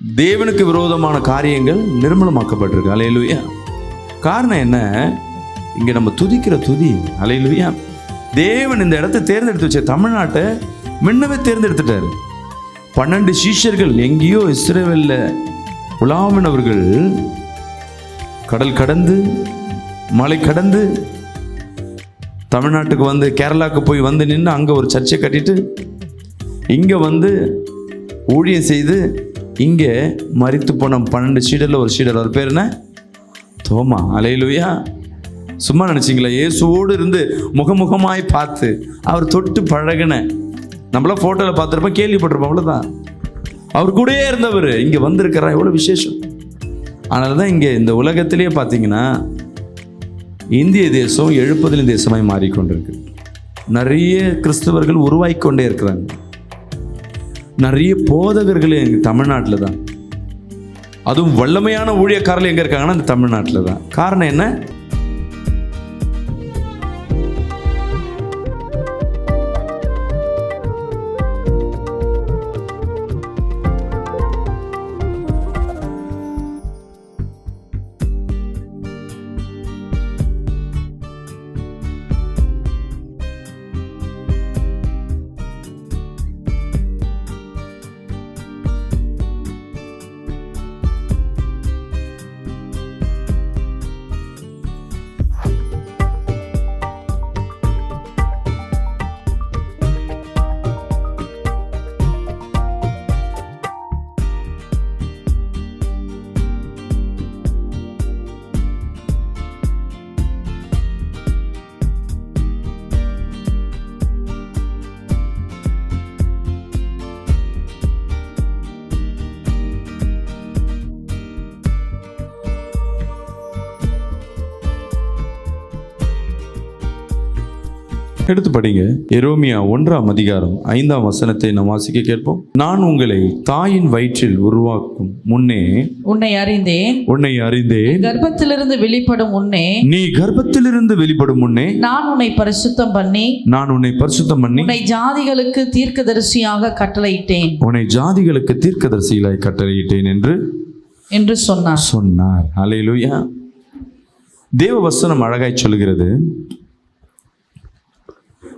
தேவனுக்கு விரோதமான காரியங்கள் நிர்மூலமாக்கப்பட்டிருக்கு. அல்லேலூயா. காரணம் என்ன? இங்க நம்ம துதிக்கிற துதி. அல்லேலூயா. தேவன் இந்த இடத்தை தேர்ந்தெடுத்து வச்ச தமிழ்நாட்டை முன்னவே தேர்ந்தெடுத்துட்டாரு. 12 சீஷர்கள் எங்கேயோ இஸ்ரவேல்ல உலாவினவர்கள் கடல் கடந்து மலை கடந்து தமிழ்நாட்டுக்கு வந்து கேரளாவுக்கு போய் வந்து நின்று அங்கே ஒரு சர்ச்சை கட்டிட்டு இங்கே வந்து ஊழியம் செய்து இங்கே மரித்து போன 12 சீடரில் ஒரு சீடர், அவர் பேர் என்ன? தோமா. அல்லேலூயா. சும்மா நினச்சிங்களா? இயேசுவோடு இருந்து முகமுகமாய் பார்த்து அவர் தொட்டு பழகின, நம்மளாம் ஃபோட்டோவில் பார்த்துருப்போம், கேள்விப்பட்டிருப்போம், அவ்வளோதான். அவர் கூடயே இருந்தவர் இங்கே வந்திருக்கிறார். எவ்வளோ விசேஷம். அதனால தான் இங்கே இந்த உலகத்திலேயே பார்த்தீங்கன்னா இந்திய தேசம் எழுப்புதலின் தேசமாய் மாறிக்கொண்டிருக்கு. நிறைய கிறிஸ்தவர்கள் உருவாக்கிக்கொண்டே இருக்கிறாங்க. நிறைய போதகர்கள் எங்கள் தமிழ்நாட்டில் தான். அதுவும் வல்லமையான ஊழியக்காரர்கள் எங்கே இருக்காங்கன்னா இந்த தமிழ்நாட்டில் தான். காரணம் என்ன? எடுத்து படிங்க. எரேமியா 1ஆம் அதிகாரம் 5ஆம் வசனத்தை நாம் வாசிக்க கேட்போம். நான் உங்களை தாயின் வயிற்றில் உருவாக்கும் முன்னே உன்னை அறிந்தேன். கர்ப்பத்திலிருந்து வெளிப்படும் முன்னே நீ கர்ப்பத்திலிருந்து வெளிப்படும் முன்னே நான் உன்னை பரிசுத்தம் பண்ணி உன்னை ஜாதிகளுக்கு தீர்க்கதரிசியாக கட்டளையிட்டேன். கட்டளையிட்டேன் என்று சொன்னார். அல்லேலூயா. தேவ வசனம் அழகாய் சொல்கிறது,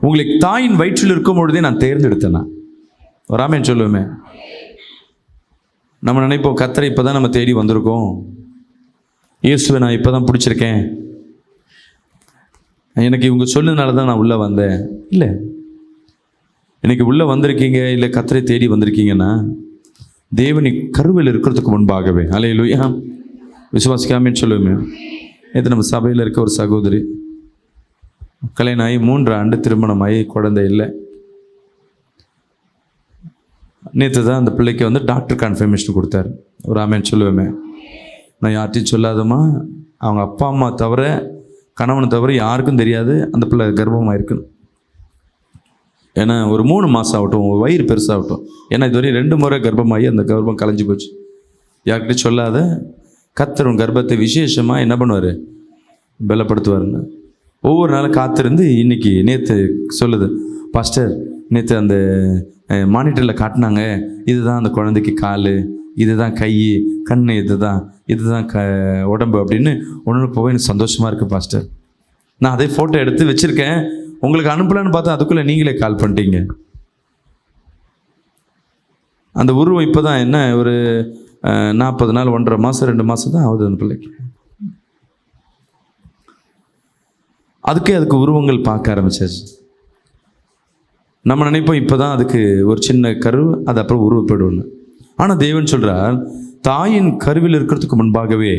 உங்களை தாயின் வயிற்றில் இருக்கும் பொழுதே நான் தேர்ந்தெடுத்தேன். வராமேன்னு சொல்லுவேமே. நம்ம நினைப்போம் கர்த்தரை இப்போதான் நம்ம தேடி வந்திருக்கோம், இயேசுவை நான் இப்போதான் பிடிச்சிருக்கேன், எனக்கு இவங்க சொன்னதுனால தான் நான் உள்ளே வந்தேன். இல்லை, இன்னைக்கு உள்ளே வந்திருக்கீங்க, இல்லை கர்த்தரை தேடி வந்திருக்கீங்கன்னா தேவனி கருவில் இருக்கிறதுக்கு முன்பாகவே. அல்லேலூயா. விசுவாசிக்காமேன்னு சொல்லுவேமே. நேற்று நம்ம சபையில் இருக்க ஒரு சகோதரி கல்யாணம் ஆகி 3 ஆண்டு திருமணமாகி குழந்தை இல்லை. நேற்று தான் அந்த பிள்ளைக்கு வந்து டாக்டர் கன்ஃபர்மேஷன் கொடுத்தாரு. ஒரு ஆமேன்னு சொல்லுவேமே. நான் யார்ட்டையும் சொல்லாதம்மா, அவங்க அப்பா அம்மா தவிர கணவனை தவிர யாருக்கும் தெரியாது அந்த பிள்ளை கர்ப்பமாக இருக்குன்னு. ஏன்னா ஒரு 3 மாதம் ஆகட்டும், வயிறு பெருசாகட்டும். ஏன்னா இதுவரை 2 முறை கர்ப்பமாகி அந்த கர்ப்பம் கலைஞ்சி போச்சு. யார்கிட்டையும் சொல்லாத. கர்த்தர் உன் கர்ப்பத்தை விசேஷமாக என்ன பண்ணுவார்? பலப்படுத்துவார்னு. ஒவ்வொரு நாளும் காத்திருந்து இன்னைக்கு நேற்று சொல்லுது, பாஸ்டர் நேற்று அந்த மானிட்டரில் காட்டினாங்க, இதுதான் அந்த குழந்தைக்கு கால், இதுதான் கை, கண், இதுதான் உடம்பு அப்படின்னு ஒன்று போக எனக்கு சந்தோஷமாக இருக்குது பாஸ்டர். நான் அதே ஃபோட்டோ எடுத்து வச்சுருக்கேன், உங்களுக்கு அனுப்பலான்னு பார்த்தா அதுக்குள்ளே நீங்களே கால் பண்ணிட்டீங்க. அந்த உருவம் இப்போ தான் என்ன ஒரு 40 நாள் 1.5 மாதம் 2 மாதம் தான் ஆகுது அந்த பிள்ளைக்கு. அதுக்கு உருவங்கள் பார்க்க ஆரம்பிச்சாச்சு. நம்ம நினைப்போம் இப்போ தான் அதுக்கு ஒரு சின்ன கரு, அது அப்புறம் உருவப்படும்னு. ஆனால் தேவன் சொல்கிறார், தாயின் கருவில் இருக்கிறதுக்கு முன்பாகவே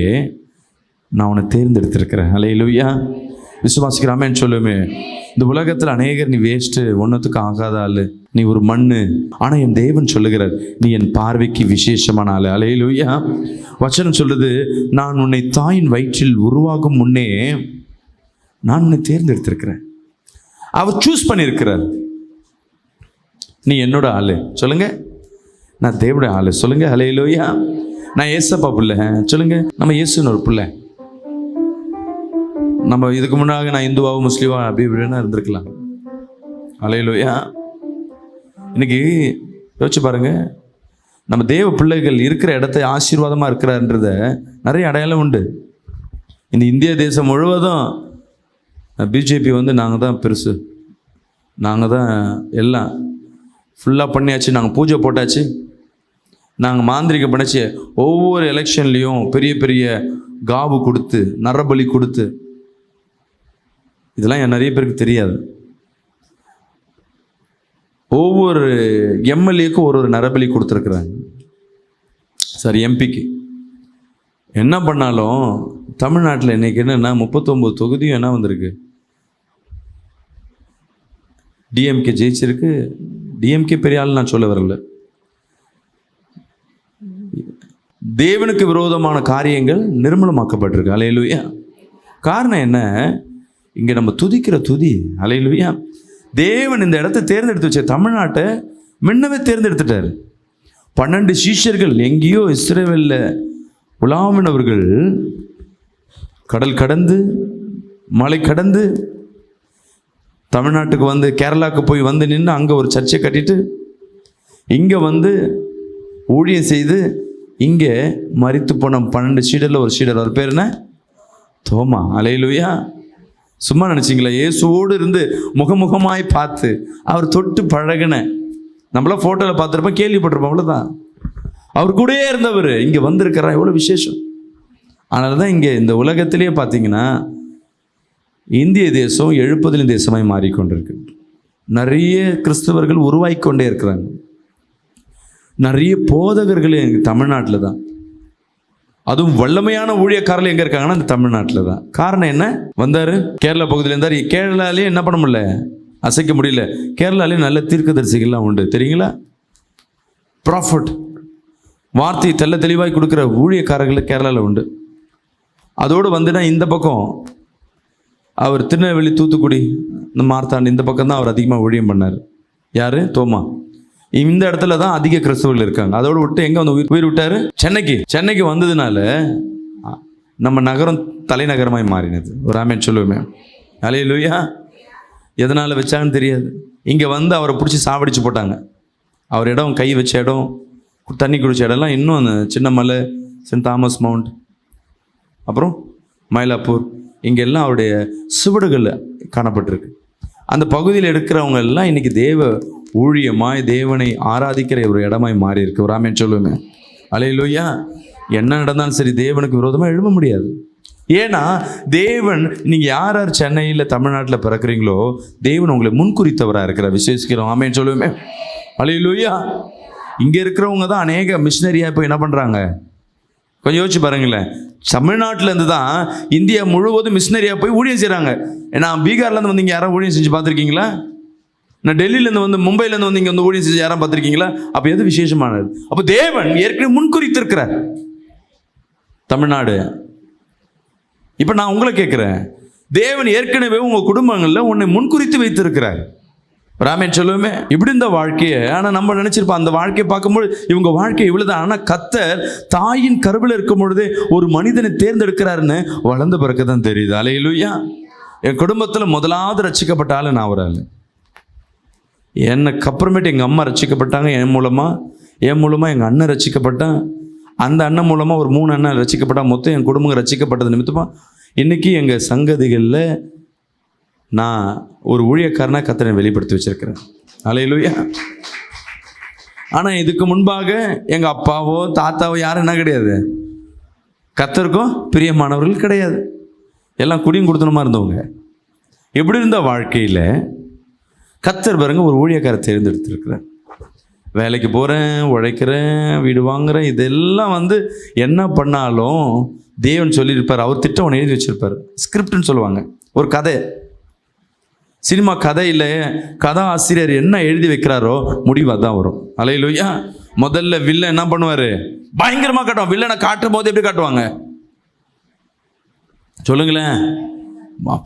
நான் உன்னை தேர்ந்தெடுத்திருக்கிறேன். அல்லேலூயா. விசுவாசிக்கிறாமேன்னு சொல்லுமே. இந்த உலகத்தில் அநேகர் நீ வேஸ்ட்டு, ஒன்றுத்துக்கு ஆகாத ஆள், நீ ஒரு மண்ணு. ஆனால் என் தேவன் சொல்லுகிறார், நீ என் பார்வைக்கு விசேஷமான ஆள். அல்லேலூயா. வசனம் சொல்லுது, நான் உன்னை தாயின் வயிற்றில் உருவாகும் முன்னே நான் உன்னை தேர்ந்தெடுத்திருக்கிறேன். அவர் சூஸ் பண்ணியிருக்கிறார். நீ என்னோட ஆளு சொல்லுங்க, நான் தேவனுடைய ஆளு சொல்லுங்க. அல்லேலூயா. நான் ஏசப்பா பிள்ளை சொல்லுங்க. நம்ம இயேசுன்னு ஒரு பிள்ளை. நம்ம இதுக்கு முன்னாக நான் இந்துவாவோ முஸ்லீமோ அப்படி இப்படின்னா இருந்திருக்கலாம். அல்லேலூயா. இன்னைக்கு யோசிச்சு பாருங்க, நம்ம தேவ பிள்ளைகள் இருக்கிற இடத்த ஆசீர்வாதமாக இருக்கிறான்றத நிறைய அடையாளம் உண்டு. இந்த இந்திய தேசம் முழுவதும் பிஜேபி வந்து நாங்கள் தான் பெருசு, நாங்கள் தான் எல்லாம் ஃபுல்லாக பண்ணியாச்சு, நாங்கள் பூஜை போட்டாச்சு, நாங்கள் மாந்திரிகம் பண்ணிச்சு. ஒவ்வொரு எலெக்ஷன்லேயும் பெரிய பெரிய காவு கொடுத்து நரபலி கொடுத்து, இதெல்லாம் நிறைய பேருக்கு தெரியாது. ஒவ்வொரு எம்எல்ஏக்கும் ஒரு நரபலி கொடுத்துருக்குறாங்க. சாரி, எம்பிக்கு. என்ன பண்ணாலும் தமிழ்நாட்டில் இன்னைக்கு என்னென்னா 39 தொகுதியும் என்ன வந்திருக்கு, டிஎம்கே ஜெயிச்சிருக்கு. டிஎம்கே பெரிய ஆள் நான் சொல்ல வரல. தேவனுக்கு விரோதமான காரியங்கள் நிர்மூலமாக்கப்பட்டிருக்கு. அல்லேலூயா. காரணம் என்ன? இங்கே நம்ம துதிக்கிற துதி. அல்லேலூயா. தேவன் இந்த இடத்தை தேர்ந்தெடுத்து வச்ச தமிழ்நாட்டை முன்னவே தேர்ந்தெடுத்துட்டார். 12 சீஷர்கள் எங்கேயோ இஸ்ரவேலில் உலாவினவர்கள் கடல் கடந்து மலை கடந்து தமிழ்நாட்டுக்கு வந்து கேரளாவுக்கு போய் வந்து நின்று அங்கே ஒரு சர்ச்சை கட்டிட்டு இங்கே வந்து ஊழியம் செய்து இங்கே மரித்து போன 12 சீடரில் ஒரு சீடர், அவர் பேர் என்ன? தோமா. அல்லேலூயா. சும்மா நினச்சிங்களா? இயேசுவோடு இருந்து முகமுகமாய் பார்த்து அவர் தொட்டு பழகின, நம்மளாம் ஃபோட்டோவில் பார்த்துருப்போம், கேள்விப்பட்டிருப்போம், அவ்வளோதான். அவர் கூடயே இருந்தவர் இங்கே வந்திருக்கிறார். எவ்வளோ விசேஷம். அதனால தான் இங்கே இந்த உலகத்திலேயே பார்த்தீங்கன்னா இந்திய தேசம் எழுப்புதலின் தேசமாய் மாறிக்கொண்டிருக்கு. நிறைய கிறிஸ்தவர்கள் உருவாகி கொண்டே இருக்கிறாங்க. நிறைய போதகர்கள் எங்கள் தமிழ்நாட்டில் தான். அதுவும் வல்லமையான ஊழியக்காரர்கள் எங்கே இருக்காங்கன்னா இந்த தமிழ்நாட்டில் தான். காரணம் என்ன? வந்தார், கேரளா பகுதியில் இருந்தார். கேரளாலேயே என்ன பண்ண முடியல, அசைக்க முடியல. கேரளாலேயே நல்ல தீர்க்கதரிசிகள்லாம் உண்டு, தெரியுங்களா? ப்ராஃபட், வார்த்தையை தெல்ல தெளிவாய் கொடுக்குற ஊழியக்காரர்கள் கேரளாவில் உண்டு. அதோடு வந்துன்னா இந்த பக்கம் அவர் திருநெல்வேலி, தூத்துக்குடி, இந்த மார்த்தாண்டு இந்த பக்கம் தான் அவர் அதிகமாக ஊழியம் பண்ணார். யார்? தோமா. இந்த இடத்துல தான் அதிக கிறிஸ்தவர்கள் இருக்காங்க. அதோடு விட்டு எங்கே வந்து உயிர் விட்டார்? சென்னைக்கு வந்ததுனால நம்ம நகரம் தலைநகரமாய் மாறினது. ஒரு ஆமென் சொல்லுவேமே. அல்லேலூயா. எதனால் வச்சாங்கன்னு தெரியாது. இங்கே வந்து அவரை பிடிச்சி சாவடிச்சு போட்டாங்க. அவர் இடம், கை வச்ச இடம், தண்ணி குடிச்ச இடம்லாம் இன்னும் அந்த சின்னமலை, சென்ட் தாமஸ் மவுண்ட், அப்புறம் மயிலாப்பூர், இங்கெல்லாம் அவருடைய சுவடுகள் காணப்பட்டிருக்கு. அந்த பகுதியில் இருக்கிறவங்க எல்லாம் இன்னைக்கு தேவ ஊழியமாய் தேவனை ஆராதிக்கிற ஒரு இடமாய் மாறி இருக்கு. ஒரு ஆமென் சொல்லுவேன். அல்லேலூயா. என்ன நடந்தாலும் சரி தேவனுக்கு விரோதமாக எழும்ப முடியாது. ஏன்னா தேவன், நீங்கள் யார் யார் சென்னையில் தமிழ்நாட்டில் பிறக்கிறீங்களோ தேவன் உங்களை முன்குறித்தவராக இருக்கிற விசேஷிக்கிறோம். ஆமென் சொல்லுவேன். அல்லேலூயா. இங்கே இருக்கிறவங்க தான் அநேக மிஷினரியாக இப்போ என்ன பண்ணுறாங்க, கொஞ்சம் யோசிச்சு பாருங்களேன். தமிழ்நாட்டிலேருந்து தான் இந்தியா முழுவதும் மிஷினரியாக போய் ஊழியம் செய்கிறாங்க. ஏன்னா பீகார்லேருந்து வந்து இங்கே யாரும் ஊழியம் செஞ்சு பார்த்துருக்கீங்களா? நான் டெல்லியிலேருந்து வந்து, மும்பையிலேருந்து வந்து இங்கே வந்து ஊழியம் செஞ்சு யாரும் பார்த்துருக்கீங்களா? அப்போ எது விசேஷமானது? அப்போ தேவன் ஏற்கனவே முன்குறித்திருக்கிறார் தமிழ்நாடு. இப்போ நான் உங்களை கேட்குறேன், தேவன் ஏற்கனவே உங்கள் குடும்பங்களில் உன்னை முன்குறித்து வைத்திருக்கிறார். ராமேன் சொல்லுவோமே, இப்படி இந்த வாழ்க்கையை. ஆனால் நம்ம நினச்சிருப்போம் அந்த வாழ்க்கையை பார்க்கும்போது இவங்க வாழ்க்கை இவ்வளோதான். ஆனால் கர்த்தர் தாயின் கருவில் இருக்கும் பொழுதே ஒரு மனிதனை தேர்ந்தெடுக்கிறாருன்னு வளர்ந்த பிறகு தான் தெரியுது. அல்லேலூயா. என் குடும்பத்தில் முதலாவது ரட்சிக்கப்பட்ட ஆள் நான் ஒரு ஆள். எனக்கு அப்புறமேட்டு எங்கள் அம்மா ரட்சிக்கப்பட்டாங்க. என் மூலமாக எங்கள் அண்ணன் ரட்சிக்கப்பட்டான். அந்த அண்ணன் மூலமாக ஒரு 3 அண்ணன் ரட்சிக்கப்பட்டா. மொத்தம் என் குடும்பம் ரட்சிக்கப்பட்டது நிமித்தமாக இன்றைக்கி எங்கள் சங்கதிகளில் நான் ஒரு ஊழியக்காரனாக கர்த்தரை வெளிப்படுத்தி வச்சிருக்கிறேன். அல்லேலூயா. ஆனால் இதுக்கு முன்பாக எங்கள் அப்பாவோ தாத்தாவோ யாரும் என்ன கிடையாது, கர்த்தருக்கும் பிரியமானவர்கள் கிடையாது. எல்லாம் குடியும் கொடுத்தனமாக இருந்தவங்க. எப்படி இருந்த வாழ்க்கையில் கர்த்தர் பாருங்க ஒரு ஊழியக்காரை தேர்ந்தெடுத்திருக்கிறார். வேலைக்கு போகிறேன், உழைக்கிறேன், வீடு வாங்குறேன், இதெல்லாம் வந்து என்ன பண்ணாலும் தேவன் சொல்லியிருப்பார். அவர் திட்டம் ஒன்று எழுதி வச்சிருப்பார். ஸ்கிரிப்ட்னு சொல்லுவாங்க. ஒரு கதை, சினிமா கதையில் கதா ஆசிரியர் என்ன எழுதி வைக்கிறாரோ முடிவு அதான் வரும். அல்லேலூயா. முதல்ல வில்லன் என்ன பண்ணுவார்? பயங்கரமாக காட்டுவான். வில்லனை காட்டும் போது எப்படி காட்டுவாங்க சொல்லுங்களேன்?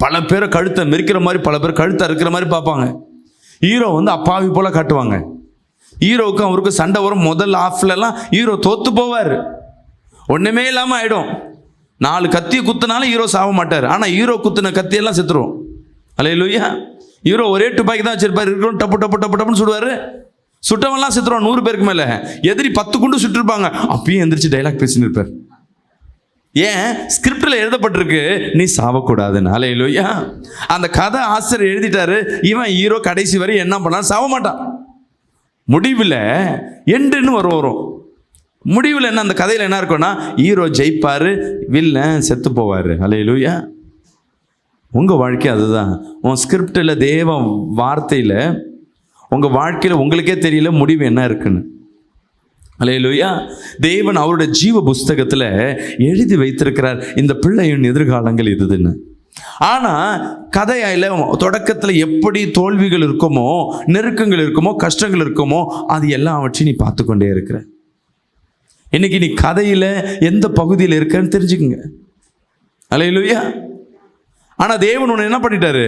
பல பேரை கழுத்தை மெரிக்கிற மாதிரி, பல பேர் கழுத்தை இருக்கிற மாதிரி பார்ப்பாங்க. ஹீரோ வந்து அப்பாவி போல காட்டுவாங்க. ஹீரோவுக்கும் அவருக்கும் சண்டை வரும். முதல் ஹாஃப்லலாம் ஹீரோ தோத்து போவார். ஒன்றுமே இல்லாமல் ஆகிடும். 4 கத்தியை குத்துனாலும் ஹீரோ சாக மாட்டார். ஆனால் ஹீரோ குத்துன கத்தியெல்லாம் செத்துருவோம். அல்லேலூயா. ஹீரோ ஒரே துப்பாக்கி தான் வச்சிருப்பார். இருக்கிறோம் டப்பு டப்பு டப்பு டப்புன்னு சுடுவார். சுட்டவன்லாம் செத்துருவான் 100 பேருக்கு மேலே. எதிரி 10 குண்டு சுட்டிருப்பாங்க, அப்பயும் எந்திரிச்சு டைலாக் பேசின்னு இருப்பார். ஏன்? ஸ்கிரிப்டில் எழுதப்பட்டிருக்கு நீ சாவக்கூடாதுன்னு. அல்லேலூயா. அந்த கதை ஆசிரியர் எழுதிட்டாரு. இவன் ஹீரோ கடைசி வரை என்ன பண்ணாலும் சாவ மாட்டான். முடிவில் எண்டுன்னு வரும். முடிவில் என்ன, அந்த கதையில் என்ன இருக்கும்னா ஹீரோ ஜெயிப்பார், வில்லன் செத்து போவார். அல்லேலூயா. உங்கள் வாழ்க்கை அதுதான். உன் ஸ்கிரிப்டில், தேவ வார்த்தையில் உங்கள் வாழ்க்கையில் உங்களுக்கே தெரியல முடிவு என்ன இருக்குன்னு. அல்லேலூயா. தேவன் அவருடைய ஜீவ புஸ்தகத்தில் எழுதி வைத்திருக்கிறார் இந்த பிள்ளையின் எதிர்காலங்கள் இதுன்னு. ஆனால் கதையில தொடக்கத்தில் எப்படி தோல்விகள் இருக்குமோ, நெருக்கங்கள் இருக்குமோ, கஷ்டங்கள் இருக்குமோ, அது எல்லாவற்றையும் நீ பார்த்து கொண்டே இருக்கிற. இன்னைக்கு நீ கதையில் எந்த பகுதியில் இருக்கன்னு தெரிஞ்சுக்குங்க. அல்லேலூயா. ஆனால் தேவன் உன்னை என்ன பண்ணிட்டாரு?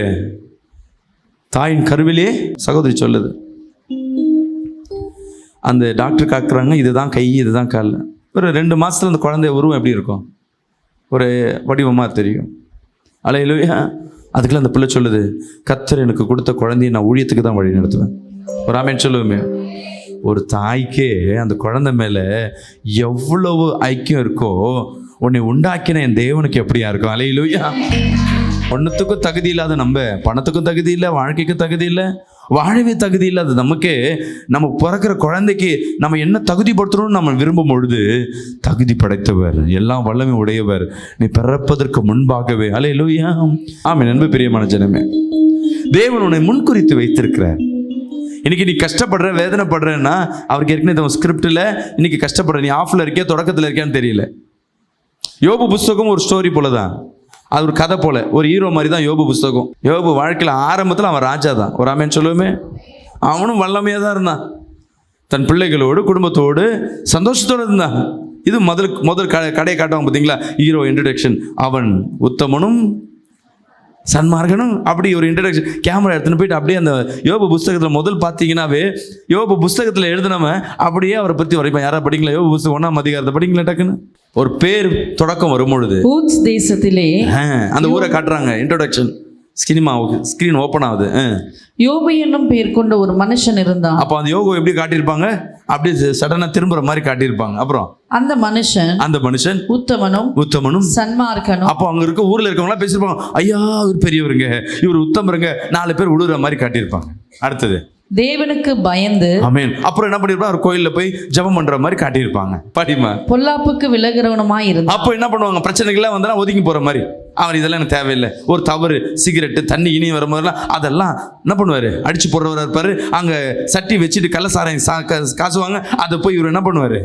தாயின் கருவிலே, சகோதரி சொல்லுது, அந்த டாக்டர் காக்குறாங்க, இதுதான் கை, இதுதான் கால். ஒரு 2 மாதத்தில் அந்த குழந்தை உருவம் எப்படி இருக்கும்? ஒரு வடிவமாக தெரியும். அல்லேலூயா. அதுக்குள்ள அந்த பிள்ளை சொல்லுது, கர்த்தர் எனக்கு கொடுத்த குழந்தையை நான் ஊழியத்துக்கு தான் வழி நடத்துவேன். ஒரு ஆமென் சொல்லுவோமே. ஒரு தாய்க்கே அந்த குழந்தை மேலே எவ்வளவு ஐக்கியம் இருக்கோ, உன்னை உண்டாக்கின என் தேவனுக்கு எப்படியா இருக்கும்? அல்லேலூயா. ஒன்றுத்துக்கும் தகுதி இல்லாத நம்ம, பணத்துக்கும் தகுதி இல்லை, வாழ்க்கைக்கும் தகுதி இல்லை, வாழவே தகுதி இல்லாத நமக்கு, நம்ம பிறக்கிற குழந்தைக்கு நம்ம என்ன தகுதிப்படுத்தணும்னு நம்ம விரும்பும் பொழுது, தகுதி படைத்தவர், எல்லாம் வல்லமை உடையவர், நீ பிறப்பதற்கு முன்பாகவே. அல்லேலூயா. ஆமென். அன்பு பிரியமான ஜனமே, தேவன் உன்னை முன்குறித்து வைத்திருக்கிறார். இன்னைக்கு நீ கஷ்டப்படுற, வேதனைப்படுறேன்னா அவருக்கு ஏற்கனவே ஸ்கிரிப்டில் இன்னைக்கு கஷ்டப்படுற, நீ ஆஃப்ல இருக்கியா தொடக்கத்தில் இருக்கியான்னு தெரியல. யோபு புஸ்தகம் ஒரு ஸ்டோரி போல தான், அது ஒரு கதை போல, ஒரு ஹீரோ மாதிரி தான் யோபு புஸ்தகம். யோபு வாழ்க்கையில் ஆரம்பத்தில் அவன் ராஜா தான். ஒரு ஆமென் சொல்லுவோமே. அவனும் வல்லமையாக தான் இருந்தான், தன் பிள்ளைகளோடு குடும்பத்தோடு சந்தோஷத்தோடு இருந்தான். இது முதல் கடையை காட்டுவாங்க பார்த்தீங்களா, ஹீரோ இன்ட்ரடக்ஷன். அவன் உத்தமனும் சன்மார்கனும், அப்படி ஒரு இன்ட்ரடக்ஷன். கேமரா எடுத்துன்னு போயிட்டு அப்படியே அந்த யோபு புஸ்தகத்தில் முதல் பார்த்தீங்கன்னாவே, யோபு புஸ்தகத்தில் எழுதினவன் அப்படியே அவரை பற்றி வரைப்பான். யாராவது படிங்களா? யோபு புஸ்தகம் 1ஆம் அதிகாரத்தை படிங்களா டக்குன்னு. ஒரு பேர் தொடக்கம் வரும் பொழுது ஊத்ஸ் தேசத்திலே அந்த ஊரை காட்டுறாங்க. இன்ட்ரோடக்ஷன் ஸ்கிரீன் ஓப்பன் ஆகுது. யோபு என்னும் பேர் கொண்ட ஒரு மனுஷன் இருந்தான். அப்போ அந்த யோபு எப்படி காட்டியிருப்பாங்க? அப்படியே சடனாக திரும்புற மாதிரி காட்டியிருப்பாங்க. அப்புறம் அந்த மனுஷன் உத்தமனும் சன்மார்க்கனும். அப்போ அங்க இருக்க ஊர்ல இருக்கவங்களாம் பேசியிருப்பாங்க, ஐயா இவர் பெரியவருங்க, இவர் உத்தமருங்க, 4 பேர் விழுற மாதிரி காட்டியிருப்பாங்க. அடுத்தது தேவனுக்கு பயந்து. ஆமென். அப்புறம் என்ன பண்ணிருப்பாங்க? ஒரு கோயில்ல போய் ஜெபம் பண்ற மாதிரி காட்டியிருப்பாங்க. படிமா பொல்லாப்புக்கு விலகிறவனுமாய் இருந்தான். அப்போ என்ன பண்ணுவாங்க? பிரச்சனைகள்லாம் வந்தா ஒதுங்கி போற மாதிரி. அவர் இதெல்லாம் எனக்கு தேவையில்லை. ஒரு தவறு, சிகரெட்டு, தண்ணி இனி வரும் போதெல்லாம் அதெல்லாம் என்ன பண்ணுவாரு? அடிச்சு போடுறவராக இருப்பாரு. அங்க சட்டி வச்சுட்டு கள்ளசாராயம் காசுவாங்க, அதை போய் இவர் என்ன பண்ணுவாரு?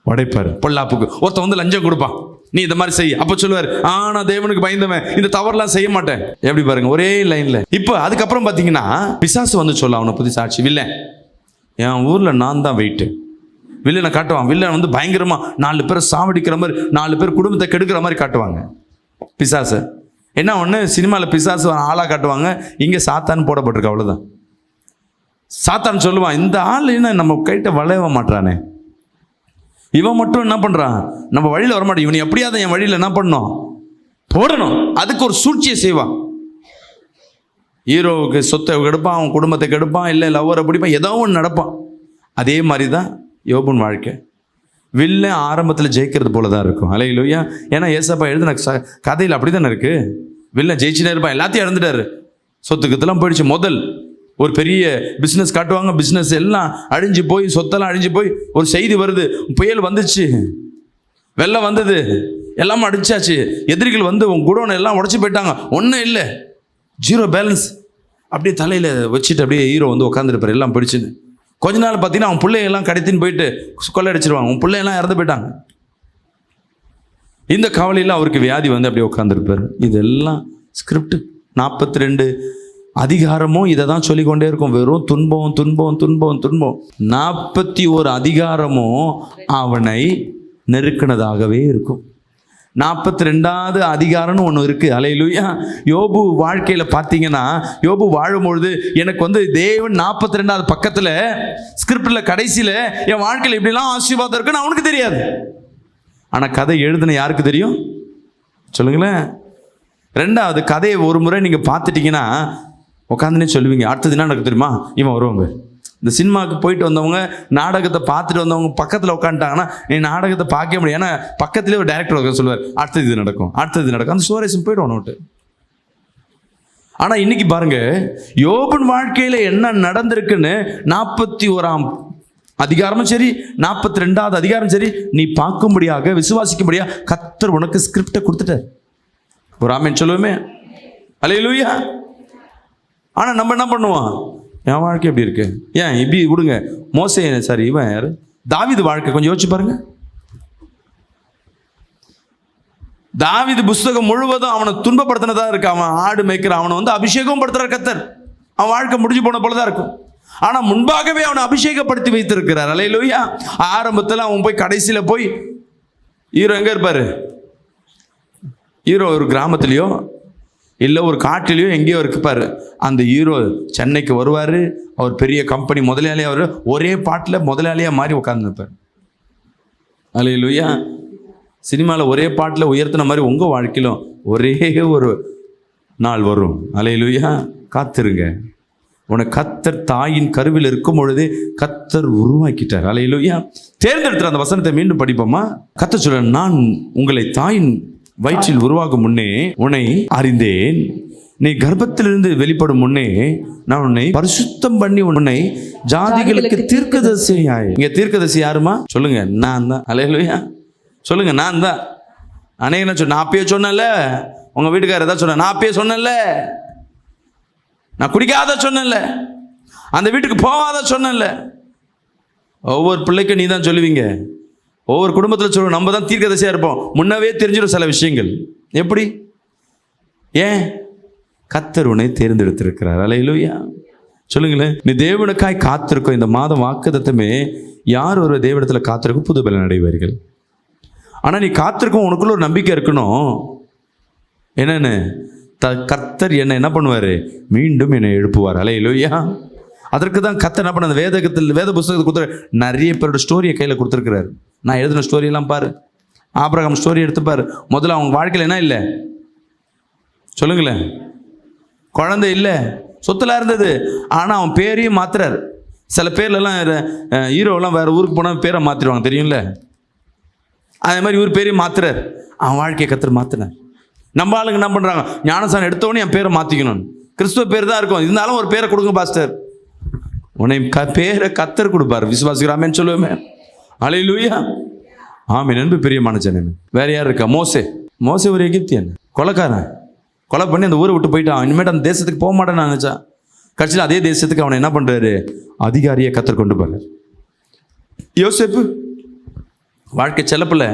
உடைப்பாரு. பொல்லாப்புக்கு ஒருத்தன் வந்து லஞ்சம் கொடுப்பான், நீ இந்த மாதிரி செய். அப்போ சொல்லுவார், நான் தேவனுக்கு பயந்தவன், இந்த தவறுலாம் செய்ய மாட்டேன். எப்படி பாருங்க, ஒரே லைன்ல. இப்போ அதுக்கப்புறம் பார்த்தீங்கன்னா பிசாசு வந்து சொல்ல, அவனை புது சாட்சி, வில்லன், என் ஊர்ல நான் தான் வெயிட்டு. வில்லனை காட்டுவான். வில்லன் வந்து பயங்கரமா 4 பேரை சாவடிக்கிற மாதிரி, 4 பேர் குடும்பத்தை கெடுக்கிற மாதிரி காட்டுவாங்க பிசாசு. என்ன ஒன்று, சினிமாவில் பிசாசு ஆளாக காட்டுவாங்க, இங்கே சாத்தான் போடப்பட்டிருக்கு, அவ்வளோதான். சாத்தான் சொல்லுவான், இந்த ஆள் என்ன நம்ம கைட்ட வளைய மாட்டானே, இவன் மட்டும் என்ன பண்ணுறான், நம்ம வழியில் வரமாட்டேன், இவன் எப்படியாவது என் வழியில் என்ன பண்ணணும், போடணும். அதுக்கு ஒரு சூழ்ச்சியை செய்வான். ஹீரோவுக்கு சொத்தை கெடுப்பான், அவன் குடும்பத்தை கெடுப்பான், இல்லை லவ்வரை பிடிப்பான், ஏதோ ஒன்று நடப்பான். அதே மாதிரி தான் யோபுன் வாழ்க்கை. வில்லன் ஆரம்பத்தில் ஜெயிக்கிறது போல தான் இருக்கும். அல்லேலூயா. ஏன்னா ஏசப்பா எழுதின கதையில் அப்படி தானே இருக்கு. வில்லன் ஜெயிச்சுனே இருப்பான், எல்லாத்தையும் இழந்துட்டாரு, சொத்துக்கத்தெல்லாம் போயிடுச்சு. முதல் ஒரு பெரிய பிஸ்னஸ் காட்டுவாங்க, பிஸ்னஸ் எல்லாம் அழிஞ்சு போய், சொத்தெல்லாம் அழிஞ்சு போய், ஒரு செய்தி வருது, புயல் வந்துச்சு, வெள்ளம் வந்தது, எல்லாம் அடிச்சாச்சு, எதிரிகள் வந்து உன் குடோனை எல்லாம் உடச்சி போயிட்டாங்க, ஒன்றும் இல்லை, 0 பேலன்ஸ். அப்படியே தலையில் வச்சுட்டு அப்படியே ஹீரோ வந்து உட்காந்துருப்பார், எல்லாம் பிடிச்சுன்னு. கொஞ்ச நாள் பார்த்தீங்கன்னா அவன் பிள்ளையெல்லாம் கடத்தின்னு போயிட்டு கொள்ளையடிச்சிருவாங்க, உன் பிள்ளையெல்லாம் இறந்து போயிட்டாங்க. இந்த கவலையில் அவருக்கு வியாதி வந்து அப்படியே உட்காந்துருப்பார். இதெல்லாம் ஸ்கிரிப்ட். 42 அதிகாரமும் இதை தான் சொல்லிக்கொண்டே இருக்கும், வெறும் துன்பம் துன்பம் துன்பம் துன்பம். 41 அதிகாரமும் அவனை நெருக்கினதாகவே இருக்கும். 42வது அதிகாரம்னு ஒன்று இருக்குது. அல்லேலூயா. யோபு வாழ்க்கையில் பார்த்தீங்கன்னா, யோபு வாழும்பொழுது எனக்கு வந்து தேவன் 42வது பக்கத்தில் ஸ்கிரிப்டில் கடைசியில் என் வாழ்க்கையில் இப்படிலாம் ஆசீர்வாதம் இருக்குன்னு அவனுக்கு தெரியாது. ஆனால் கதை எழுதுன யாருக்கு தெரியும் சொல்லுங்களேன். 2வது கதையை ஒரு முறை நீங்கள் பார்த்துட்டிங்கன்னா உட்காந்துனே சொல்லுவீங்க, அடுத்தது என்ன நடக்கு தெரியுமா, இவன் வருவாங்க, இந்த சினிமாவுக்கு போயிட்டு வந்தவங்க, நாடகத்தை பார்த்துட்டு வந்தவங்க பக்கத்தில் உட்காந்துட்டாங்கன்னா நீ நாடகத்தை பார்க்க முடியும். ஏன்னா பக்கத்துலேயே ஒரு டைரக்டர் உட்காந்து சொல்லுவார், அடுத்தது இது நடக்கும், அடுத்தது இது நடக்கும். அந்த சுவாரஸ்யம் போய்டும் நோட்டு. ஆனால் இன்னைக்கு பாருங்க, யோபின் வாழ்க்கையில் என்ன நடந்திருக்குன்னு 41ஆம் அதிகாரமும் சரி, 42வது அதிகாரம் சரி, நீ பார்க்கும்படியாக விசுவாசிக்கும்படியாக கர்த்தர் உனக்கு ஸ்கிரிப்டை கொடுத்துட்டார். ஒரு ஆமென் சொல்லுவோமே, அல்லேலூயா. ஆனால் நம்ம என்ன பண்ணுவோம், என் வாழ்க்கை எப்படி இருக்கு, ஏன் இப்படி விடுங்க. மோசே சாரி இவன் யார், தாவீது வாழ்க்கை கொஞ்சம் யோசிச்சு பாருங்க. தாவீது புஸ்தகம் முழுவதும் அவனை துன்பப்படுத்தினதா இருக்கு. அவன் ஆடு மேய்க்கிற அவனை வந்து அபிஷேகம் படுத்துற கர்த்தர். அவன் வாழ்க்கை முடிஞ்சு போன போலதான் இருக்கும். ஆனா முன்பாகவே அவனை அபிஷேகப்படுத்தி வைத்திருக்கிறார். அல்லேலூயா. ஆரம்பத்தில் அவன் போய் கடைசியில போய் ஹீரோ எங்க இருப்பாரு, ஹீரோ ஒரு கிராமத்திலையோ இல்லை ஒரு காட்டிலையோ எங்கேயோ இருப்பாரு. அந்த ஹீரோ சென்னைக்கு வருவார். அவர் பெரிய கம்பெனி முதலாளியாக அவர் ஒரே பாட்டில் முதலாளியாக மாறி உட்கார்ந்துருப்பார். அல்லேலூயா. சினிமாவில் ஒரே பாட்டில் உயர்த்தின மாதிரி உங்கள் வாழ்க்கையிலும் ஒரே ஒரு நாள் வரும். அல்லேலூயா. காத்திருங்க. உனக்கு கர்த்தர் தாயின் கருவில் இருக்கும் பொழுதே கர்த்தர் உருவாக்கிட்டார். அல்லேலூயா. தேர்ந்தெடுத்துற அந்த வசனத்தை மீண்டும் படிப்போமா? கர்த்தர் சொல்ற, நான் உங்களை தாயின் வயிற்றில் உருவாகும் முன்னே உன்னை அறிந்தேன், நீ கர்ப்பத்திலிருந்து வெளிப்படும் முன்னே நான் உன்னை பரிசுத்தம் பண்ணி உன்னை ஜாதிகளுக்கு தீர்க்கதரிசியாய். இங்க தீர்க்கதரிசி யாருமா சொல்லுங்க? நான் தான். அல்லேலூயா. சொல்லுங்க, நான் தான். அநேக சொன்ன, நான் அப்பயே சொன்னல. உங்க வீட்டுக்காரர் ஏதாவது சொன்ன, நான் அப்பயே சொன்னல. நான் குடிக்காத சொன்னல, அந்த வீட்டுக்கு போகாத சொன்னல. ஒவ்வொரு பிள்ளைக்கும் நீ தான் சொல்லுவீங்க. ஒவ்வொரு குடும்பத்தில் சொல்லுவோம், நம்ம தான் தீர்க்கதரிசியா இருப்போம். முன்னவே தெரிஞ்சிடும் சில விஷயங்கள். எப்படி? ஏன்? கர்த்தர் உன்னை தேர்ந்தெடுத்திருக்கிறார். அல்லேலூயா. சொல்லுங்களேன். நீ தேவனுக்காய் காத்திருக்கோம். இந்த மாதம் வாக்குத்தத்தமே, யார் ஒரு தேவனிடத்தில் காத்திருக்கும் புது பலன் அடைவார்கள். ஆனால் நீ காத்திருக்கும், உனக்குள்ள ஒரு நம்பிக்கை இருக்கணும். என்னன்னு? கர்த்தர் என்ன பண்ணுவார்? மீண்டும் என்னை எழுப்புவார். அல்லேலூயா. அதற்கு தான் கர்த்தர் என்ன பண்ண, அந்த வேத புஸ்தகத்தை கொடுத்துரு. நிறைய பேரோட ஸ்டோரியை கையில் கொடுத்துருக்கிறார். நான் எழுதின ஸ்டோரியெல்லாம் பாரு. ஆபிரகாம் ஸ்டோரி எடுத்துப்பார். முதல்ல அவங்க வாழ்க்கையில் என்ன இல்லை சொல்லுங்களேன்? குழந்தை இல்லை, சொத்துல இருந்தது. ஆனால் அவன் பேரையும் மாத்துறார். சில பேர்லாம் ஹீரோலாம் வேற ஊருக்கு போனால் பேரை மாற்றிடுவாங்க, தெரியும்ல? அதே மாதிரி இவர் பேரையும் மாத்துறார். அவன் வாழ்க்கையை கர்த்தர் மாற்றினார். நம்ம ஆளுங்க என்ன பண்ணுறாங்க, ஞானசானம் எடுத்தவொடனே என் பேரை மாற்றிக்கணும். கிறிஸ்துவ பேர் தான் இருக்கும், இருந்தாலும் ஒரு பேரை கொடுங்க பாஸ்டர். உன்னை பேரை கர்த்தர் கொடுப்பார். விசுவாசிக்கிறாமேன்னு சொல்லுவேமே. அல்லேலூயா. ஆமென். அன்பு பிரியமான ஜனமே, வேற யார் இருக்கா? மோசே ஒரு எகிப்தியன், கொலைக்காரன். கொலை பண்ணி அந்த ஊரை விட்டு போயிட்டான். இனிமேட்டு அந்த தேசத்துக்கு போக மாட்டேன்னு நான் நினச்சா, கடைசியில் அதே தேசத்துக்கு அவனை என்ன பண்ணுறாரு, அதிகாரியை கர்த்தர் கொண்டு போகிறார். யோசேப்பு வாழ்க்கை செல்லப்பில்லை,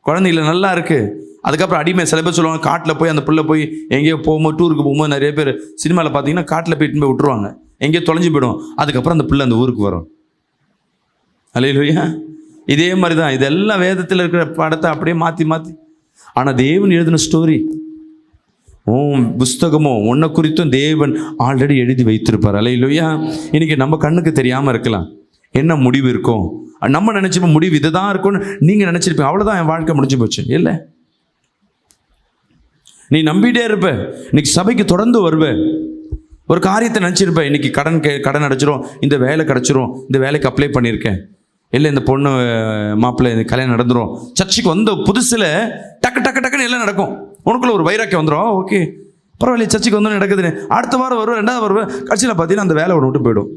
குழந்தைங்கள நல்லா இருக்கு. அதுக்கப்புறம் அடிமை. சில பேர் சொல்லுவாங்க, காட்டில் போய் அந்த பிள்ளை போய் எங்கேயோ போகும்போது, டூருக்கு போகும்போது நிறைய பேர் சினிமாவில் பார்த்தீங்கன்னா காட்டில் போயிட்டு போய் விட்டுருவாங்க, எங்கேயோ தொலைஞ்சு போயிடும். அதுக்கப்புறம் அந்த பிள்ளை அந்த ஊருக்கு வரும். அல்லேலூயா. இதே மாதிரி தான் இதெல்லாம் வேதத்தில் இருக்கிற படத்தை அப்படியே மாற்றி மாற்றி. ஆனால் தேவன் எழுதின ஸ்டோரி, புஸ்தகமோ உன்னை குறித்தும் தேவன் ஆல்ரெடி எழுதி வைத்திருப்பார். அல்லேலூயா. இன்னைக்கு நம்ம கண்ணுக்கு தெரியாமல் இருக்கலாம் என்ன முடிவு இருக்கும். நம்ம நினைச்சிப்போம் முடிவு இதுதான் இருக்கும்னு நீங்கள் நினச்சிருப்பீங்க. அவ்வளோதான், என் வாழ்க்கை முடிஞ்சு போச்சு. இல்லை, நீ நம்பிட்டே இருப்ப. இன்னைக்கு சபைக்கு தொடர்ந்து வருவ. ஒரு காரியத்தை நினச்சிருப்ப, இன்னைக்கு கடன் அடைச்சிரும், இந்த வேலை கிடச்சிரும், இந்த வேலைக்கு அப்ளை பண்ணியிருக்கேன், இல்லை இந்த பொண்ணு மாப்பிள்ளை இந்த கல்யாணம் நடந்துடும். சர்ச்சுக்கு வந்த புதுசில் டக்குன்னு எல்லாம் நடக்கும். உனக்குள்ள ஒரு வைராக்கியம் வந்துடும். ஓகே பரவாயில்ல, சர்ச்சுக்கு வந்து நடக்குதுன்னு. அடுத்த வாரம் வருவேன், 2வது வருவேன். கடைசியில் பார்த்தீங்கன்னா அந்த வேலை ஒன்று விட்டு போயிடும்.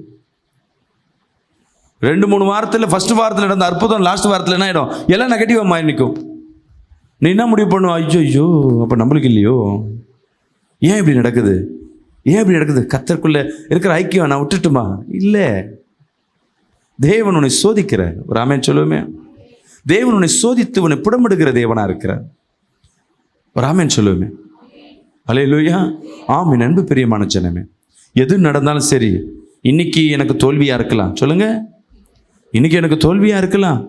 2-3 வாரத்தில், ஃபர்ஸ்ட் வாரத்தில் நடந்த அற்புதம் லாஸ்ட் வாரத்தில் என்ன ஆகிடும், எல்லாம் நெகட்டிவாக மாறி நிற்கும். நீ என்ன முடிவு பண்ணுவா? ஐயோ அப்போ நம்மளுக்கு இல்லையோ, ஏன் இப்படி நடக்குது, ஏன் இப்படி நடக்குது? கர்த்தருக்குள்ள இருக்கிற ஐக்கியம் நான் விட்டுட்டுமா? இல்லை, தேவன் உன்னை சோதிக்கிறார். ஒரு ஆமென் சொல்லுவோமே. தேவன் உன்னை சோதித்து உன்னை புடமிடுகிற தேவனாக இருக்கிறார். ஒரு ஆமென் சொல்லுவோமே. அல்லேலூயா. ஆமென். அன்பு பிரியமான ஜனமே, எது நடந்தாலும் சரி, இன்னைக்கு எனக்கு தோல்வியாக இருக்கலாம். சொல்லுங்க, இன்னைக்கு எனக்கு தோல்வியாக இருக்கலாம்,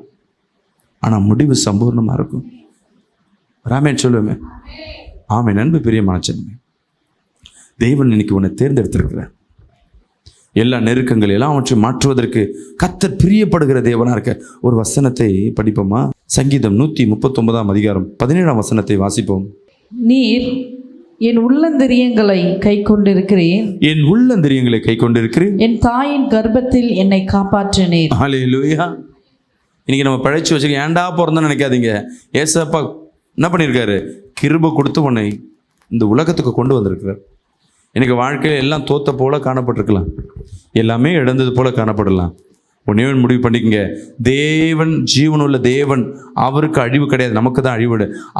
ஆனால் முடிவு சம்பூர்ணமாக இருக்கும். ராமேன் சொல்லுவேமே. ஆமென். அன்பு பிரியமான ஜனமே, தேவன் இன்னைக்கு உன்னை தேர்ந்தெடுத்திருக்கிறார். எல்லா நெருக்கங்கள் எல்லாவற்றையும் மாற்றுவதற்கு கர்த்தர் பிரியப்படுகிற தேவனா இருக்க. ஒரு வசனத்தை படிப்போமா? சங்கீதம் 139ஆம் அதிகாரம் 17ஆம் வசனத்தை வாசிப்போம். நீர் என் உள்ளந்திரியங்களை கை கொண்டிருக்கிறேன். என் உள்ளந்திரியங்களை கை கொண்டிருக்கிறேன். என் தாயின் கர்ப்பத்தில் என்னை காப்பாற்றினேன். ஹல்லேலூயா. இன்னைக்கு நம்ம பழைச்சு வச்சுக்க ஏன்டா பிறந்தோன்னு நினைக்காதீங்க. ஏசப்பா என்ன பண்ணியிருக்காரு? கிருபை கொடுத்து உன்னை இந்த உலகத்துக்கு கொண்டு வந்திருக்கிறார். எனக்கு வாழ்க்கையில் எல்லாம் தோத்த போல காணப்பட்டிருக்கலாம், எல்லாமே இழந்தது போல காணப்படலாம். ஒன்றே முடிவு பண்ணிக்கங்க, தேவன் ஜீவனுள்ள தேவன், அவருக்கு அழிவு கிடையாது, நமக்கு தான் அழிவு.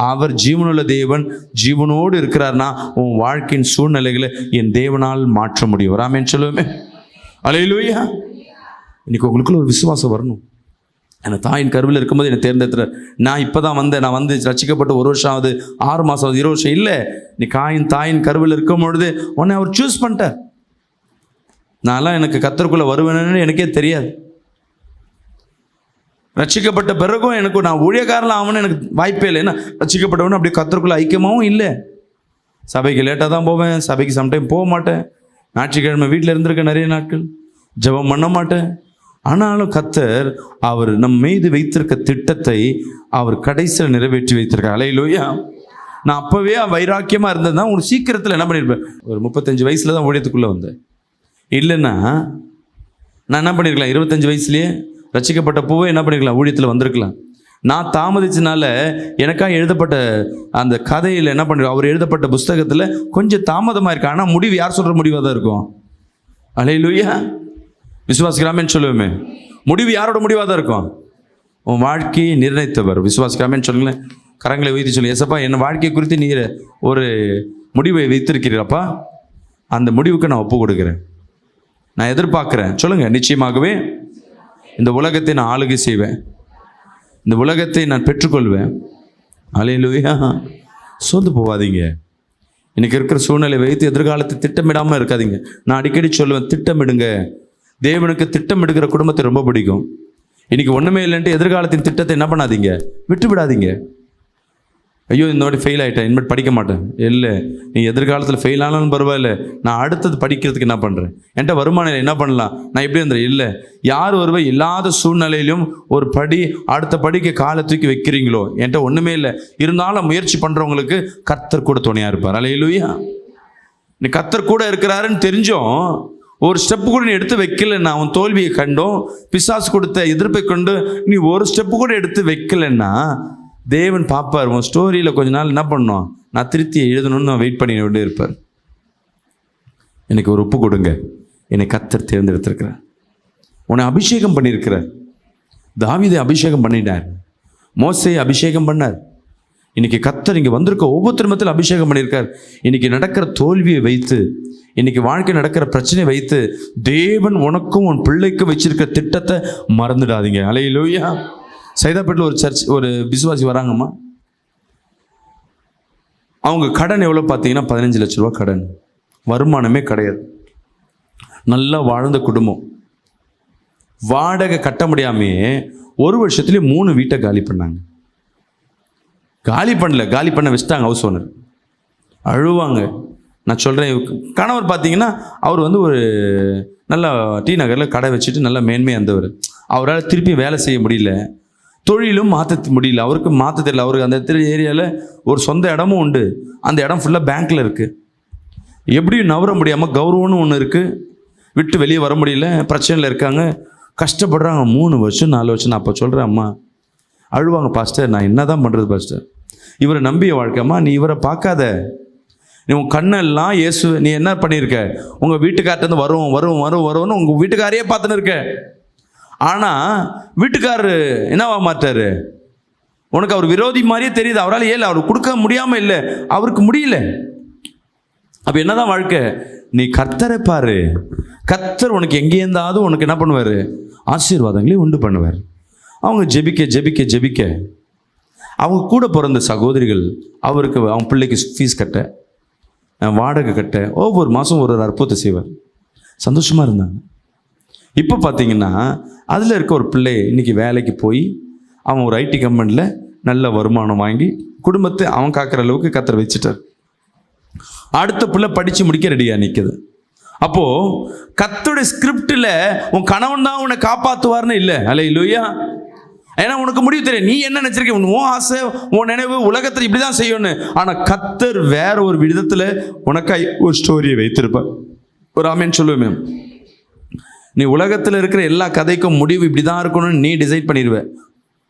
அவர் ஜீவனுள்ள தேவன், ஜீவனோடு இருக்கிறார்னா உன் வாழ்க்கையின் சூழ்நிலைகளை என் தேவனால் மாற்ற முடியும். ஆமென் சொல்லுவோமே. அல்லேலூயா. இன்னைக்கு உங்களுக்குள்ள ஒரு விசுவாசம் வரணும். என்னை தாயின் கருவில் இருக்கும்போது என்னை தேர்ந்தெடுத்துறார். நான் இப்போ தான் வந்தேன், நான் வந்து ரட்சிக்கப்பட்டு 1 வருஷம் ஆகுது, 6 மாதம் ஆகுது, 20 வருஷம் இல்லை. நீ தாயின் கருவில் இருக்கும் பொழுது உன்னை அவர் சூஸ் பண்ணிட்டார். நான்லாம் எனக்கு கர்த்தருக்குள்ளே வருவேன்னு எனக்கே தெரியாது. ரட்சிக்கப்பட்ட பிறகும் எனக்கு நான் ஊழியக்காரலாம் ஆகணும்னு எனக்கு வாய்ப்பே இல்லை. ஏன்னா ரட்சிக்கப்பட்டவனு அப்படியே கர்த்தருக்குள்ளே ஐக்கியமாகவும் இல்லை. சபைக்கு லேட்டாக தான் போவேன், சபைக்கு சம்டைம் போக மாட்டேன், ஞாயிற்றுக்கிழமை வீட்டில் இருந்திருக்கேன் நிறைய நாட்கள், ஜெபம் பண்ண மாட்டேன். ஆனாலும் கர்த்தர் அவர் நம் மீது வைத்திருக்க திட்டத்தை அவர் கடைசியில் நிறைவேற்றி வைத்திருக்கார். அல்லேலூயா. நான் அப்போவே வைராக்கியமாக இருந்தது தான் உங்களுக்கு சீக்கிரத்தில் என்ன பண்ணியிருப்பேன். ஒரு 35 வயசில் தான் ஊழியத்துக்குள்ளே வந்தேன். இல்லைன்னா நான் என்ன பண்ணியிருக்கலாம், 25 வயசுலேயே ரட்சிக்கப்பட்ட பூவே என்ன பண்ணிருக்கலாம், ஊழியத்தில் வந்திருக்கலாம். நான் தாமதிச்சனால எனக்காக எழுதப்பட்ட அந்த கதையில் என்ன பண்ணிருக்கோம், அவர் எழுதப்பட்ட புஸ்தகத்தில் கொஞ்சம் தாமதமாக இருக்கு. ஆனால் முடிவு யார் சொல்கிற முடிவாக தான் இருக்கும். அல்லேலூயா. விசுவாசிக்கலாமேன்னு சொல்லுவோமே. முடிவு யாரோட முடிவாக தான் இருக்கும்? உன் வாழ்க்கையை நிர்ணயித்தவர். விசுவாசிக்கலாமேன்னு சொல்லுங்களேன். கரங்களை வைத்து சொல்லு, ஏசப்பா என் வாழ்க்கையை குறித்து நீர் ஒரு முடிவை வைத்திருக்கிறீரப்பா, அந்த முடிவுக்கு நான் ஒப்பு கொடுக்குறேன், நான் எதிர்பார்க்குறேன். சொல்லுங்கள். நிச்சயமாகவே இந்த உலகத்தை நான் ஆளுகை செய்வேன், இந்த உலகத்தை நான் பெற்றுக்கொள்வேன். அல்லேலூயா. சோர்ந்து போகாதீங்க. இன்னைக்கு இருக்கிற சூழ்நிலை வைத்து எதிர்காலத்தை திட்டமிடாமல் இருக்காதீங்க. நான் அடிக்கடி சொல்லுவேன், திட்டமிடுங்க. தேவனுக்கு திட்டமிடுகிற குடும்பத்தை ரொம்ப பிடிக்கும். இன்னைக்கு ஒன்றுமே இல்லைன்ட்டு எதிர்காலத்தின் திட்டத்தை என்ன பண்ணாதீங்க, விட்டு விடாதீங்க. ஐயோ இந்த வாட்டி ஃபெயில் ஆகிட்டேன், இனிமேல் படிக்க மாட்டேன். இல்லை, நீ எதிர்காலத்தில் ஃபெயில் ஆனாலும் பரவாயில்ல, நான் அடுத்தது படிக்கிறதுக்கு என்ன பண்ணுறேன், என்கிட்ட வருமானம் என்ன பண்ணலாம், நான் எப்படி இருந்தேன். இல்லை, யார் ஒருவர் இல்லாத சூழ்நிலையிலும் ஒரு படி அடுத்த படிக்க காலை தூக்கி வைக்கிறீங்களோ, என்கிட்ட ஒன்றுமே இல்லை, இருந்தாலும் முயற்சி பண்ணுறவங்களுக்கு கர்த்தர் கூட துணையாக இருப்பார். அல்லேலூயா. நீ கர்த்தர் கூட இருக்கிறாருன்னு தெரிஞ்சும் ஒரு ஸ்டெப்பு கூட நீ எடுத்து வைக்கலைன்னா, அவன் தோல்வியை கண்டும் பிசாசு கொடுத்த எதிர்ப்பை கொண்டு நீ ஒரு ஸ்டெப்பு கூட எடுத்து வைக்கலைன்னா தேவன் பார்ப்பார். உன் ஸ்டோரியில் கொஞ்ச நாள் என்ன பண்ணோம், நான் திருத்தி எழுதணும்னு நான் வெயிட் பண்ணி கொண்டே இருப்பார். எனக்கு ஒரு ஒப்பு கொடுங்க, என்னை கர்த்தர் தேர்ந்தெடுத்திருக்கிறார், உன்னை அபிஷேகம் பண்ணியிருக்கிறார். தாவீதை அபிஷேகம் பண்ணிட்டார், மோசேயை அபிஷேகம் பண்ணார். இன்னைக்கு கர்த்தர் இங்கே வந்திருக்க ஒவ்வொருத்தர் மத்தியில் அபிஷேகம் பண்ணியிருக்கார். இன்னைக்கு நடக்கிற தோல்வியை வைத்து, இன்னைக்கு வாழ்க்கை நடக்கிற பிரச்சனையை வைத்து தேவன் உனக்கும் உன் பிள்ளைக்கும் வச்சிருக்கிற திட்டத்தை மறந்துடாதீங்க. அல்லேலூயா. சைதாப்பேட்டில் ஒரு சர்ச், ஒரு விசுவாசி வராங்கம்மா. அவங்க கடன் எவ்வளோ பார்த்தீங்கன்னா 15 லட்ச ரூபா கடன், வருமானமே கிடையாது, நல்லா வாழ்ந்த குடும்பம். வாடகை கட்ட முடியாமே 1 வருஷத்துலேயே 3 வீட்டை காலி பண்ணாங்க. காலி பண்ண வச்சுட்டாங்க ஹவுஸ் ஓனர். அழுவாங்க. நான் சொல்கிறேன், கணவர் பார்த்தீங்கன்னா அவர் வந்து ஒரு நல்லா டி நகரில் கடை வச்சுட்டு நல்லா மேன்மையாக இருந்தவர். அவரால் திருப்பி வேலை செய்ய முடியல, தொழிலும் மாற்ற முடியல, அவருக்கு மாற்ற தெரியல. அவருக்கு அந்த ஏரியாவில் ஒரு சொந்த இடமும் உண்டு, அந்த இடம் ஃபுல்லாக பேங்க்கில் இருக்குது. எப்படியும் நவர முடியாமல் கௌரவம்னு ஒன்று இருக்குது, விட்டு வெளியே வர முடியல, பிரச்சனையில் இருக்காங்க, கஷ்டப்படுறாங்க. 3 வருஷம் 4 வருஷம். நான் அப்போ சொல்கிறேன், அம்மா அழுவாங்க, பாஸ்டர் நான் என்ன தான் பண்ணுறது பாஸ்டர், இவரை நம்பிய வாழ்க்கைம்மா, நீ இவரை பார்க்காத, நீ உன் கண்ணெல்லாம் இயேசு, நீ என்ன பண்ணியிருக்க, உங்கள் வீட்டுக்கார்ட்டேருந்து வரும்னு உங்கள் வீட்டுக்காரையே பார்த்துன்னு இருக்க. ஆனால் வீட்டுக்காரரு என்னவா மாட்டாரு, உனக்கு அவர் விரோதி மாதிரியே தெரியுது. அவரால் ஏல, அவர் கொடுக்க முடியாமல் இல்லை, அவருக்கு முடியல. அப்போ என்னதான் வாழ்க்கை, நீ கர்த்தரை பாரு. கர்த்தர் உனக்கு எங்கே இருந்தாவது உனக்கு என்ன பண்ணுவார், ஆசீர்வாதங்களே உண்டு பண்ணுவார். அவங்க ஜெபிக்க அவங்க கூட பிறந்த சகோதரிகள் அவருக்கு, அவங்க பிள்ளைக்கு ஃபீஸ் கட்ட, வாடகை கட்ட, ஒவ்வொரு மாதம் ஒரு அற்புதத்தை செய்வார். சந்தோஷமாக இருந்தாங்க. இப்போ பார்த்தீங்கன்னா அதில் இருக்க ஒரு பிள்ளை இன்றைக்கி வேலைக்கு போய் அவன் ஒரு ஐடி கம்பெனியில் நல்ல வருமானம் வாங்கி குடும்பத்தை அவன் காக்கிற அளவுக்கு கர்த்தர் வச்சுட்டார். அடுத்த பிள்ளை படித்து முடிக்க ரெடியாக நிற்குது. அப்போது கர்த்தருடைய ஸ்கிரிப்டில் உன் கணவன் தான் உன்னை காப்பாற்றுவார்னு இல்லை. அல்லேலூயா. ஏன்னா உனக்கு முடிவு தெரியும். நீ என்ன நினைச்சிருக்க, உன் ஆசை, உன் நினைவு உலகத்தில் இப்படிதான் செய்யணும். ஆனா கர்த்தர் வேற ஒரு விதத்துல உனக்காய் ஒரு ஸ்டோரியை வைத்திருப்பார். ஒரு ஆமென் சொல்லுவேன். நீ உலகத்தில் இருக்கிற எல்லா கதைக்கும் முடிவு இப்படிதான் இருக்கணும்னு நீ டிசைட் பண்ணிடுவ.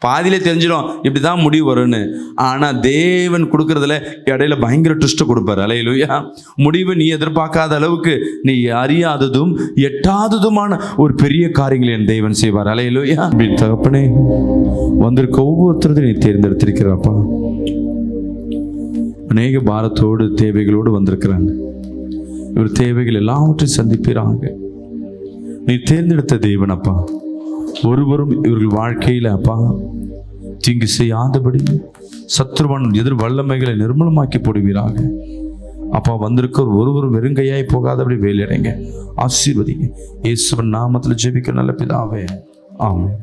பாதியிலே தெரிஞ்சிடும் இப்படிதான் முடிவு வரும்னு. ஆனா தேவன் கொடுக்கறதுல இடையில பயங்கர ட்விஸ்ட் கொடுப்பாரு. அல்லேலூயா. முடிவு நீ எதிர்பார்க்காத அளவுக்கு, நீ அறியாததும் எட்டாததுமான ஒரு பெரிய காரியங்களை என் தேவன் செய்வார். அல்லேலூயா. தகப்பனே, வந்திருக்க ஒவ்வொருத்தரையும் நீ தேர்ந்தெடுத்திருக்கிறாப்பா. அநேக பாரத்தோடு தேவைகளோடு வந்திருக்கிறாங்க. இவர் தேவைகள் எல்லாவற்றையும் சந்திப்பீராங்க. நீ தேர்ந்தெடுத்த தேவன் அப்பா. ஒருவரும் இவர்கள் வாழ்க்கையில் அப்பா தீங்கு செய்யாதபடி சத்ருவன் எதிர் வல்லமைகளை நிர்மூலமாக்கி போடுவீராக. அப்பா, வந்திருக்க ஒருவரும் வெறுங்கையாய் போகாதபடி வேலையடைங்க, ஆசீர்வதிங்க. இயேசுவின் நாமத்தில் ஜெபிக்க நல்ல பிதாவே, ஆமென்.